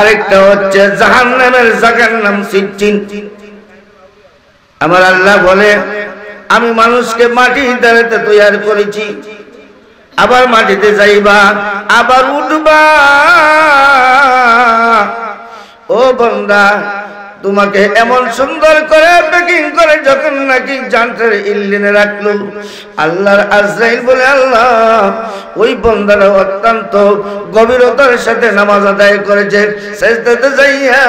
আরেকটা হচ্ছে জাহান্নামের জায়গার নাম সিজ্জিন। আমার আল্লাহ বলে আমি মানুষকে মাটির দ্বারাতে তৈরি করেছি, আবার মাটিতে যাইবা, আবার উঠবা। ও বান্দা, তোমাকে এমন সুন্দর করে প্যাকিং করে যখন নাকি জান্নাতের ইল্লিনে রাখলো, আল্লাহর আজরাইল বলে আল্লাহ ওই বান্দারা অত্যন্ত গভীরতার সাথে নামাজ আদায় করেছে, সিজদাতে যাইয়া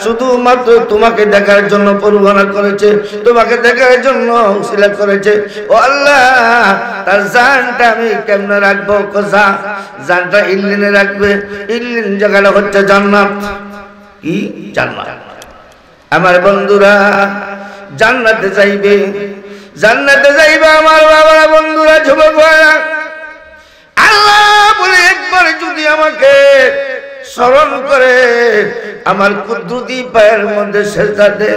শুধুমাত্র তোমাকে দেখার জন্য পরোয়ানা করেছে, তোমাকে দেখার জন্য উসিলা করেছে। ও আল্লাহ, তার জানটা আমি কেমনে রাখবো? কোথা? জানটা ইল্লিনে রাখবে। ইল্লিন জায়গাটা হচ্ছে জান্নাত। কি? জান্নাত। আমার বন্ধুরা জান্নাতে যাইবে, জান্নাতে যাইবে আমার বাবারা, বন্ধুরা, যুবক ভাইরা। আল্লাহ বলে একবার যদি আমাকে স্মরণ করে আমার কুদরতি পায়ের মধ্যে সিজদা দে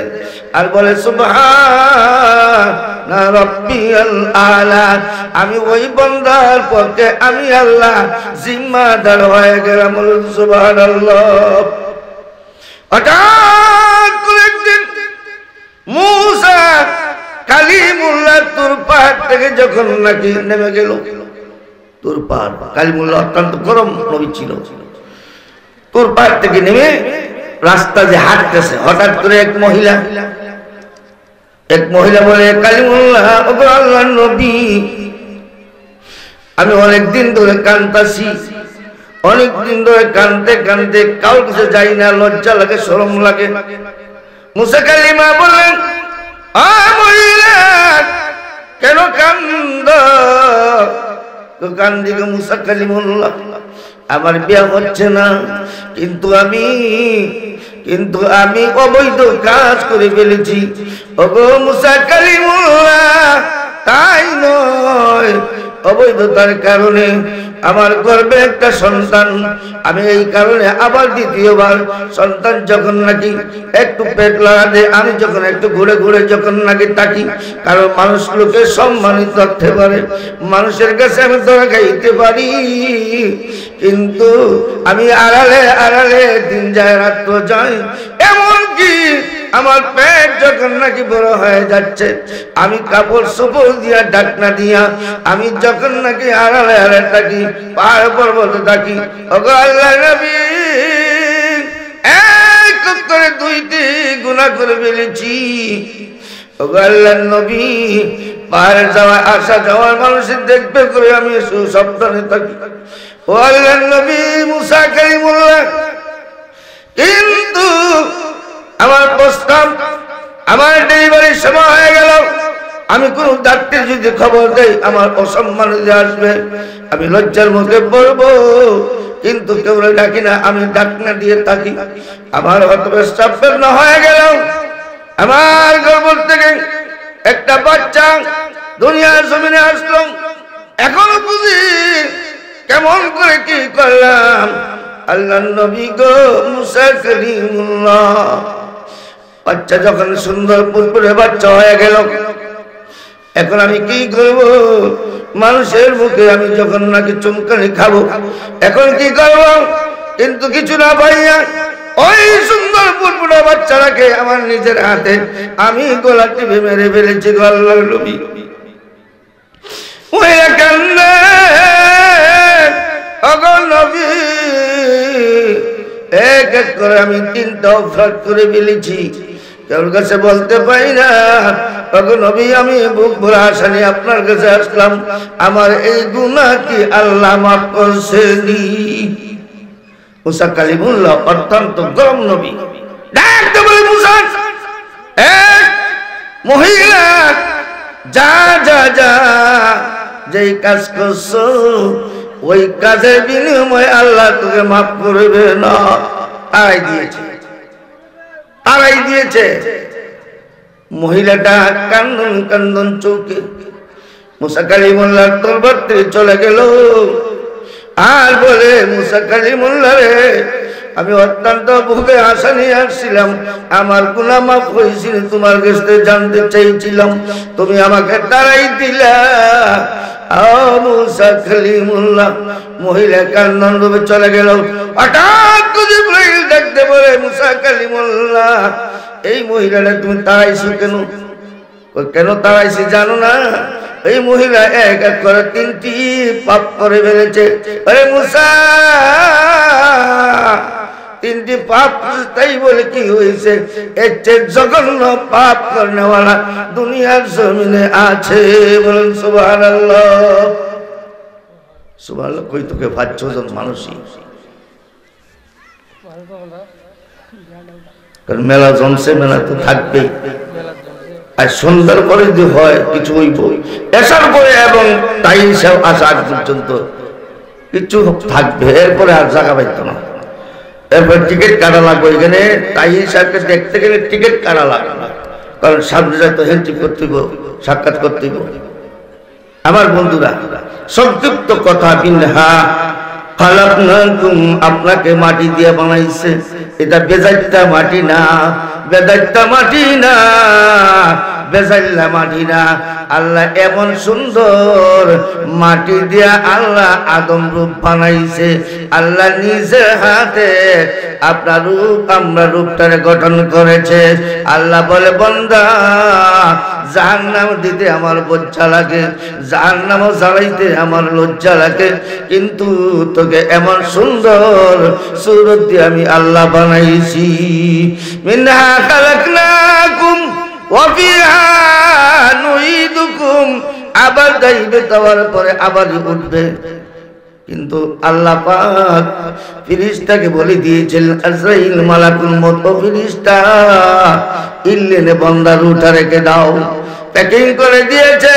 আর বলে সুবহানা রাব্বিয়াল আলা, আমি ওই বান্দার পক্ষে আমি আল্লাহ জিম্মাদার হয়ে গেলাম। সুবহানাল্লাহ। হঠাৎ করে একদিন মূসা কালিমুল্লাহ তুর পাহাড় থেকে যখন নাকি নেমে গেল, তুর পাহাড়, কালিমুল্লাহ অত্যন্ত গরম নবী ছিল, তুর পাহাড় থেকে নেমে রাস্তা যে হাঁটতেছে, হঠাৎ করে এক মহিলা বলে কালিমুল্লাহ, ওগো আল্লাহর নবী, আমি অনেকদিন ধরে কাঁদতাছি, অনেকদিন ধরে কাঁদতে কাঁদতে কারোর কাছে যাই না, লজ্জা লাগে, শরম লাগে। মুসা কালিমা বললেন, মহিলা কেন কান্দ? কান্দি গো মুসা কালিমুল্লাহ, আমার বিয়ে হচ্ছে না, কিন্তু আমি অবৈধ কাজ করে ফেলেছি। ওগো মুসা কালিমুল্লাহ, তাই নয়, অবৈধতার কারণে আমার গর্ভে একটা সন্তান, আমি এই কারণে আবার দ্বিতীয়বার সন্তান যখন নাকি একটু পেট লাগাতে, আমি যখন একটু ঘুরে ঘুরে যখন নাকি তাকি, কারণ মানুষ লোকে সম্মানিত করতে পারে, মানুষের কাছে আমি ধরা খাইতে পারি, কিন্তু আমি আড়ালে আড়ালে দিন যায় রাত্র যায়, এমনকি আমার পেট যখন নাকি বড় হয়ে যাচ্ছে, আমি কাপড় চোপড় দিয়া ঢাকনা দিয়া আমি যখন নাকি আড়ালে আড়ালে থাকি, পাহাড় পর্বত থাকি। ওগো আল্লাহর নবী, এক করে দুইটি গুনাহ করে ফেলেছি। ওগো আল্লাহর নবী, পাহাড়ে যাওয়া আসা যাওয়ার মানুষের দেখবে করে আমি সাবধানে থাকি। ও আল্লাহর নবী মুসা কালিমুল্লাহ, কিন্তু আমার প্রস্তাব, আমার ডেলিভারির সময় হয়ে গেল, আমি কোন ডাক্তার যদি খবর দেই আমার অসম্মান আসবে, আমি লজ্জার মুখে পড়বো, কিন্তু কেউ ডাকি না, আমি ডাকনা দিয়ে থাকি। আমার প্রস্তাব না হয়ে গেল, আমার গর্ভ থেকে একটা বাচ্চা দুনিয়ার জমিনে আসলো, এখন বুঝি কেমন করে কি করলাম। আল্লাহর নবী গো মুসা কালিমুল্লাহ, বাচ্চা যখন সুন্দর পুরপুরে বাচ্চা হয়ে গেল, এখন আমি কি করব? মানুষের মুখে আমি যখন নাকি চুমকানি খাবো, এখন কি করব? কিন্তু কিছু না পাইয়া ওই সুন্দর পুরপুরে বাচ্চাটাকে আমার নিজের হাতে আমি গলা টিপে মেরে ফেলেছি। আল্লাহর নবী ওই কান্না, ওগো নবী, এক এক করে আমি 3টা অপরাধ করে ফেলেছি, কেউ কাছে বলতে পারি না। ওগো নবী, আমি বুক ভরা আশা নিয়ে আপনার কাছে আসলাম, আমার এই গুনাহ কি আল্লাহ মাফ করছেনি? মুসা কালিমুল্লাহ অত্যন্ত গরম নবী, ডাকতে বলে মুসা, এক মহিলা, যা যা যা, যেই কাজ করছো ওই কাজের বিনিময়ে আল্লাহ তোকে মাফ করবে না। তারাই দিয়েছে। মহিলাটা কান্দন কান্দন চৌকে মুসা কালিমুল্লাহর দরবার থেকে চলে গেল আর বলে, মুসা কালিমুল্লাহ রে, আমি অত্যন্ত বুকে আশা নিয়ে আসছিলাম, আমার গুনাহ মাফ হয়েছিল, তোমার কাছে জানতে চাইছিলাম, তুমি আমাকে তাড়াই দিলা। মুসা কালিমুল্লাহ, মহিলা কান্দন রূপে চলে গেল। হঠাৎ জিবরাইল দেখতে বলে মুসা কালিমুল্লাহ এই মহিলাটা তুমি তাড়াইছো কেন? কেন তাড়াইছি জানো না? এই মহিলা এক এক করে 3টি পাপ করে ফেলেছে। আরে মুসা 3টি পাপ, তাই বলে কি হয়েছে? এর চেয়ে জঘন্য পাপ করনেওয়ালা দুনিয়ার জমিনে আছে। বলেন সুবহানাল্লাহ। সুবহানাল্লাহ। কই তোকে 5-6 জন মানুষই, কারণ মেলা জমছে, মেলা তো থাকবেই। আর সন্ধ্যার পরে যদি হয় কিছু হইব, এসার পরে এবং তাই সব আসা আগ পর্যন্ত কিছু থাকবে, এরপরে আর জায়গা পাইতো না। এরপর টিকিট কাটা লাগবে। এখানে তাই সাহেবকে দেখতে গেলে টিকিট কাটা লাগবে না, কারণ সামনে যাইতো হেন্ট্রি করতে হইব, সাক্ষাৎ করতে হইব। আমার বন্ধুরা, সংক্ষিপ্ত কথা, বিনহা খালাকনাকুম, আপনাকে মাটি দিয়ে বানাইছে। এটা বেজাইতা মাটি না, বেদাইতা মাটি না, বেজাইল্লা মাটি না। আল্লাহ এমন সুন্দর মাটি দিয়া আল্লাহ আদম রূপ বানাইছে। আল্লাহ নিজের হাতে আপনার রূপ, আমরা রূপটারে গঠন করেছে। আল্লাহ বলে বান্দা জাহান্নাম দিতে আমার লজ্জা লাগে, জাহান্নাম জ্বালাইতে আমার লজ্জা লাগে, কিন্তু তোকে এমন সুন্দর সুরত দিয়ে আমি আল্লাহ বানাইছি। মিনহা খালাকনাকুম ওয়া ফিহা নুঈদুকুম, আবার যাইবে, যাওয়ার পরে আবার উঠবে। কিন্তু আল্লাহ পাক ফেরেশতাকে বলে দিয়েছিলেন, আজরাইল মালাকুল মউত, ফেরেশতা ইল্লেনে বান্দার উঠা রেখে দাও। প্যাকিং করে দিয়েছে।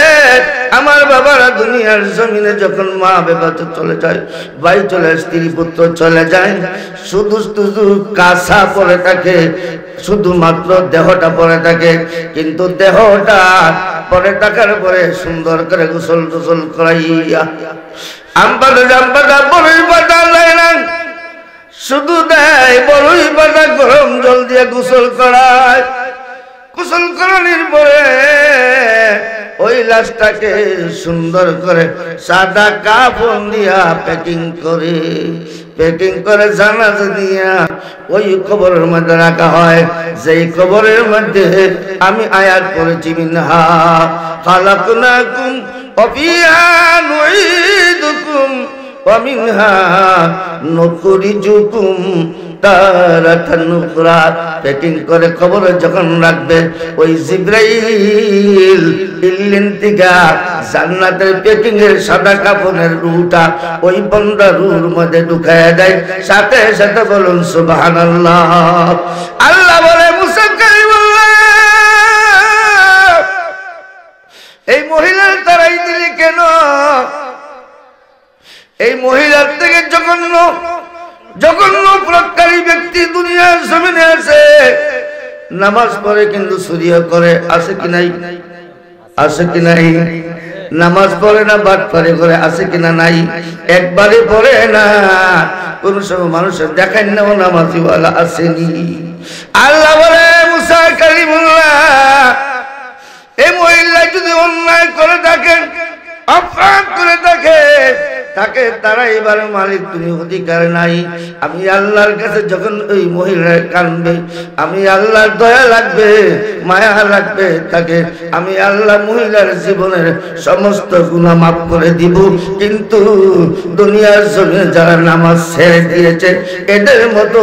আমার বাবারা দুনিয়ার জমিনে যখন মা বেবাত চলে যায়, ভাই চলে, স্ত্রী পুত্র চলে যায়, শুধু শুধু কাঁচা পরে থাকে, শুধুমাত্র দেহটা পরে থাকে। কিন্তু দেহটা পরে থাকার পরে সুন্দর করে গোসল টোসল করাইয়া আমবাদা জাম্বাদা বড়ই পাতা দেয় না, শুধু দেয় বড়ই পাতা গরম জল দিয়ে গোসল করায়। গোসল করানোর পরে ওই লাশটাকে সুন্দর করে সাদা কাপড় দিয়া প্যাকিং করে জানাজা দিয়া ওই কবরের মধ্যে রাখা হয়। যেই কবরের মধ্যে আমি আয়াত করেছি, মিনহা খালাকনাকুম ওয়া ফিহা নুঈদুকুম ওয়া মিনহা নুখরিজুকুম তারাতান উখরা। প্যাকিং করে কবরে যখন রাখবে, ওই জিবরাইল ইল্লিন থেকে জান্নাতের প্যাকিং এর সাদা কাপড়ের রুটা ওই বান্দার রুর মধ্যে ঢুকায়া দেয়। সাথে সাথে বলুন সুবহানাল্লাহ। আল্লাহ বলে মুসা কালিমুল্লাহ, এই মহিলার তারাই দিলি কেন? এই মহিলার থেকে জঘন্য প্রকারী ব্যক্তি দুনিয়ার জমিনে আছে। নামাজ পড়ে কিন্তু চুরিও করে, আছে কি নাই? আছে কি নাই? নামাজ পড়ে না, বাটপারি করে, আছে কিনা নাই? একবারে পড়ে না, কোন সময় মানুষের দেখায় না ও নামাজিওয়ালা আসেনি। আল্লাহ বলে মুসা কালিমুল্লাহ, এই মহিলা যদি অন্যায় করে থাকেন, অপরাধ করে থাকে, তাকে তারা এবার মালিক তুমি অধিকার নাই। আমি আল্লাহর কাছে যখন ওই মহিলা কাঁদবে, আমি আল্লাহর দয়া লাগবে, মায়া লাগবে তাকে, আমি আল্লাহ মহিলার জীবনের সমস্ত গুনাহ মাফ করে দিব। কিন্তু দুনিয়ার জমিনে যারা নামাজ ছেড়ে দিয়েছে, এদের মতো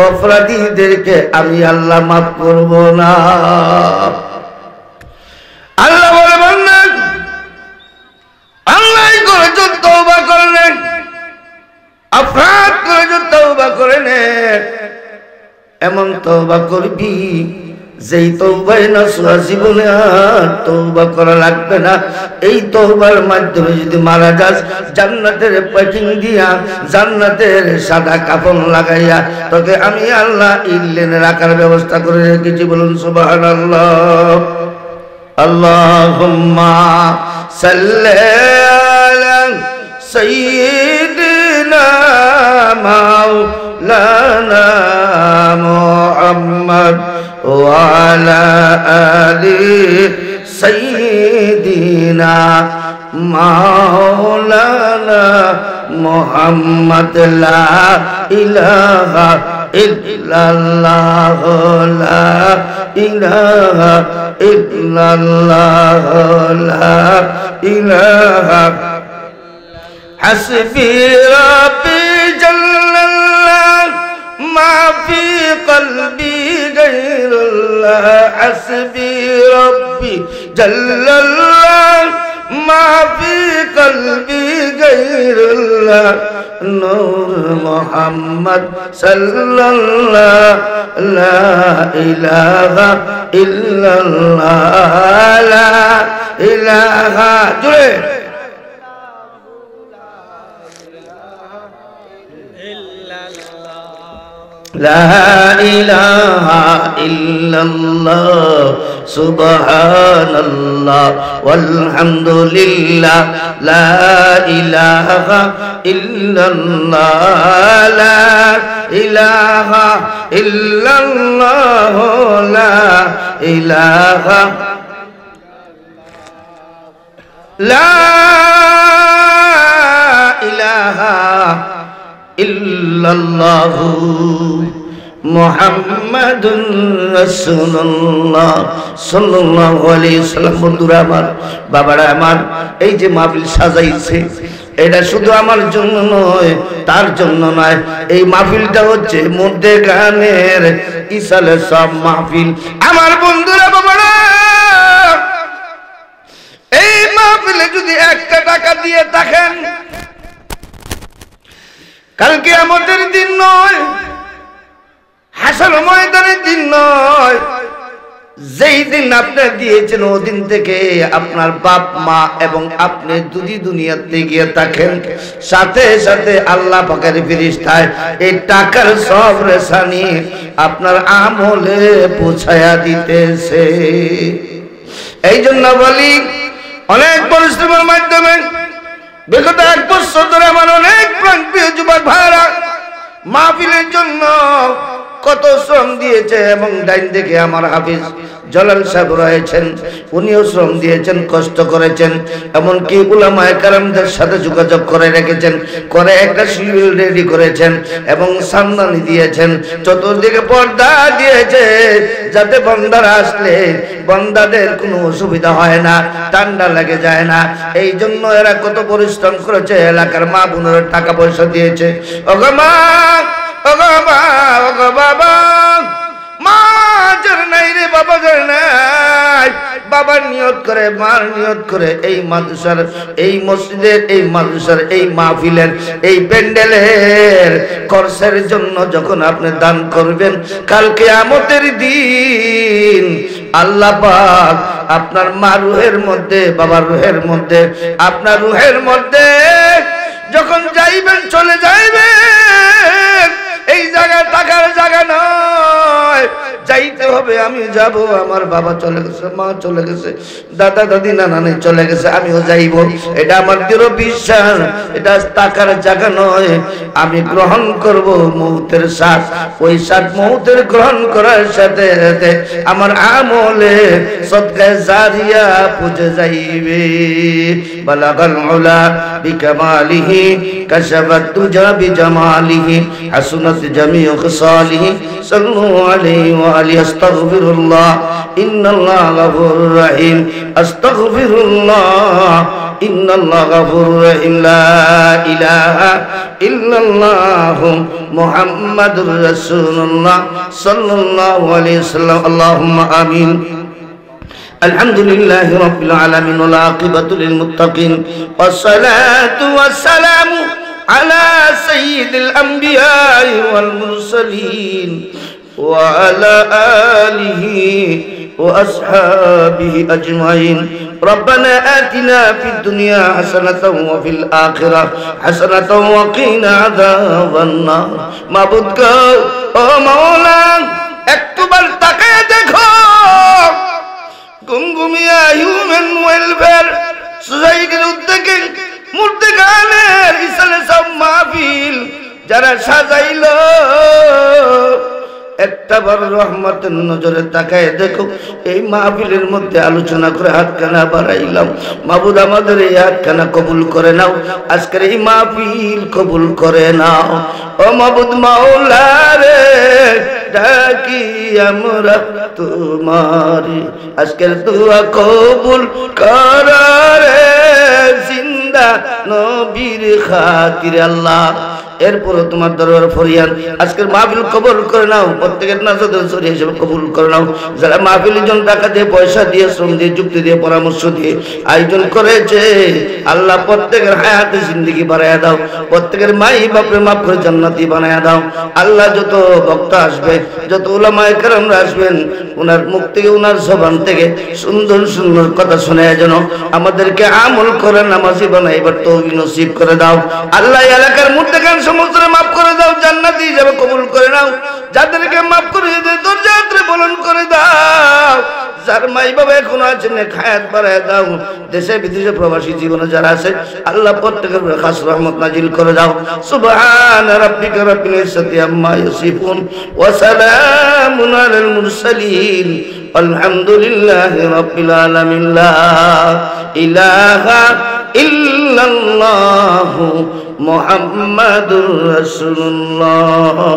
অপরাধীদেরকে আমি আল্লাহ মাফ করব না। আল্লাহ বলে বান্দা, আল্লাহ করে যদি তওবা করে নেন, অপরাধ করে যদি তওবা করে নেন, এমন তওবা করবি যেই তওবায় নসুহা জীবনে আর তওবা করা লাগবে না। এই তওবার মাধ্যমে যদি মারা যাস, জান্নাতের প্যাকিং দিয়া, জান্নাতের সাদা কাফন লাগাইয়া তোকে আমি আল্লাহ ইল্লেনে রাখার ব্যবস্থা করে রেখেছি। বলুন সুবহানাল্লাহ। আল্লাহুম্মা সাল্লি আলা সাইয়্যিদিনা মাওলানা মুহাম্মদ ওয়া আলা আলি সাইয়্যিদিনা মাওলানা মুহাম্মদ। লা ইলাহা ইল্লাল্লাহ লা ইলাহা ইল্লাল্লাহ লা ইলাহা হাসবি রাব্বি জাল্লাল্লাহ মা ফি কলবি গায়রুল্লাহ হাসবি রাব্বি জাল্লাল্লাহ মা ফি কলবি গায়রুল্লাহ নূর মুহাম্মদ সাল্লাল্লাহ লা ইলাহা ইল্লাল্লাহ লা ইলাহা জুড়ে لا إله إلا الله سبحان الله والحمد لله لا إله إلا الله لا إله إلا الله لا إله لا إله ইল্লাল্লাহু মুহাম্মাদুর রাসূলুল্লাহ সাল্লাল্লাহু আলাইহি ওয়াসাল্লাম। বন্ধুরা আমার, বাবারা আমার, এই যে মাহফিল সাজাইছে এটা শুধু আমার জন্য নয়, তার জন্য নয়। এই মাহফিলটা হচ্ছে মধ্যে গানের ইসালে সব মাহফিল। আমার বন্ধুরা বাবারা, এই মাহফিলে যদি একটা টাকা দিয়ে থাকেন, কালকে আমাদের দিন নয়, হাসর ময়দানের দিন নয়, যেই দিন আপনি দিয়েছেন ওদিন থেকে আপনার বাপ মা এবং আপনি যদি দুনিয়াতে গিয়ে থাকেন, সাথে সাথে আল্লাহ পাকের ফেরেশতায় এই টাকার সব রেশানি আপনার আমলে পৌঁছায়া দিতেছে। এই জন্য বলি, অনেক পরিশ্রমের মাধ্যমে বিগত 1 বছর ধরে আমার অনেক প্রাণপ্রিয় যুবক ভাইরা মাহফিলের জন্য কত শ্রম দিয়েছে, এবং ডাইন দিকে আমার হাফিজ জলাল সাহেব রয়েছেন, উনিও শ্রম দিয়েছেন, কষ্ট করেছেন, এমনকি উলামায়ে কেরামদের সাথে যোগাযোগ করে রেখেছেন, করে একটা শিডিউল রেডি করেছেন এবং সামদানি দিয়েছেন, চতুর্দিকে পর্দা দিয়েছে, যাতে বান্দারা আসলে বান্দাদের কোনো অসুবিধা হয় না, ঠান্ডা লেগে যায় না। এই জন্য এরা কত পরিশ্রম করেছে, এলাকার মা বোনেরা টাকা পয়সা দিয়েছে। ওগো মা, ওগো মা, ওগো বাবা, মা যার নাই রে বাবা যার নাই, বাবার নিয়ত করে, মার নিয়ত করে এই মাদ্রাসার, এই মসজিদের, এই মাদ্রাসার, এই মাহফিলের, এই প্যান্ডেলের খরচের জন্য যখন আপনি দান করবেন, কাল কিয়ামতের দিন আল্লাহ পাক আপনার মা রুহের মধ্যে, বাবার রুহের মধ্যে, আপনার রুহের মধ্যে যখন যাইবেন, চলে যাইবেন, এই জায়গা টাকার জায়গা নয়, যাইতে হবে। আমি যাব, আমার বাবা চলে গেছে, মা চলে গেছে, দাদা দাদি নানা নানি চলে গেছে, আমিও যাইব, এটা আমার দৃঢ় বিশ্বাস। এটা টাকার জায়গা নয়, আমি গ্রহণ করব মৌতের স্বাদ। ওই স্বাদ মৌতের গ্রহণ করার সাথে সাথে আমার আমলে সদকায়ে জারিয়া পৌঁছে যাইবে। বালাগাল উলা বিকামালিহি কাশাফাত তুজা বিজামালিহি হাসুনাত জামিউ খিসালিহি সাল্লু আলাইহি ওয়া আলিহি আস্তাগফিরুল্লাহ ইন্নাল্লাহা গফুরুর রহিম আস্তাগফিরুল্লাহ ইন্নাল্লাহা গফুরুর রহিম লা ইলাহা ইল্লাল্লাহ মুহাম্মাদুর রাসূলুল্লাহ সাল্লাল্লাহু আলাইহি ওয়াসাল্লাম। আল্লাহুম্মা আমিন। আলহামদুলিল্লাহি রাব্বিল আলামিন ওয়াল আকিবাতু লিল মুত্তাকিন ওয়াসসালাতু ওয়াসসালামু আলা সাইয়্যিদিল আমবিয়াই ওয়াল মুরসালিন ওয়া আলা আলিহি ওয়া আসহাবিহি আজমাইন। রব্বানা আতিনা ফিদ দুনিয়া হাসানাতাও ওয়া ফিল আখিরাহ হাসানাতাও ওয়া কিনা আযাবান নার। মাবুদ গো, ও মাওলা, একবার তাকায় দেখো, গুমগুমিয়া হিউম্যান ওয়েলফেয়ার সোসাইটির উদ্যোগে মূর্তি গানের ইসালে সব মাহফিল যারা সাজাইল, একটা বার রহমতের নজরে তাকায় দেখো এই মাহফিলের মধ্যে আলোচনা করে হাতখানা বাড়াইলাম। মাবুদ আমাদের এই হাতখানা কবুল করে নাও, আজকের এই মাহফিল কবুল করে নাও। ও মাবুদ মাওলা রে ডাকি আমরা তোমার, আজকের দোয়া কবুল কর রে জিন্দা নবীর খাতিরে আল্লাহ। এরপর তোমার দরবার ফরিয়াদ আজকের মাহফিল কবুল করে নাও, প্রত্যেকের নাজাতের সরিয়ে হিসেবে কবুল করে নাও। যারা মাহফিলের জন্য টাকা দিয়ে, পয়সা দিয়ে, শ্রম দিয়ে, যুক্তি দিয়ে, পরামর্শ দিয়ে আয়োজন করেছে আল্লাহ প্রত্যেকের হায়াতে জিন্দেগি বাড়াইয়া দাও, প্রত্যেকের মাই বাপরে মাফ করে জান্নাতি বানাইয়া দাও। আল্লাহ যত বক্তা আসবে, যত উলামায়ে কেরামরা আসবেন, ওনার মুখ থেকে, ওনার জবান থেকে সুন্দর সুন্দর কথা শোনায় যেন আমাদেরকে আমল করে নামাজি বানাইবার তৌফিক নসিব করে দাও। আল্লাহ এলাকার মুত্তাকিন সমস্ত মাফ করে দাও, জান্নাতি হিসেবে কবুল করে নাও। যাদেরকে মাফ করে দিয়ে দরজাতে বলন করে দাও। যার মাই বাবা এখনো আছেন খায়াত বাড়ায় দাও। দেশে বিদেশে প্রবাসী জীবনে যারা আছে আল্লাহ প্রত্যেকের খাস রহমত নাজিল করে দাও। সুবহান রাব্বিকা রাব্বিল ইজ্জাতি আম্মা ইয়াসিফুন ওয়া সালামুন আলাল মুরসালিন আলহামদুলিল্লাহি রাব্বিল আলামিন। লা ইলাহা ইল্লাল্লাহু মুহাম্মাদুর রাসূলুল্লাহ।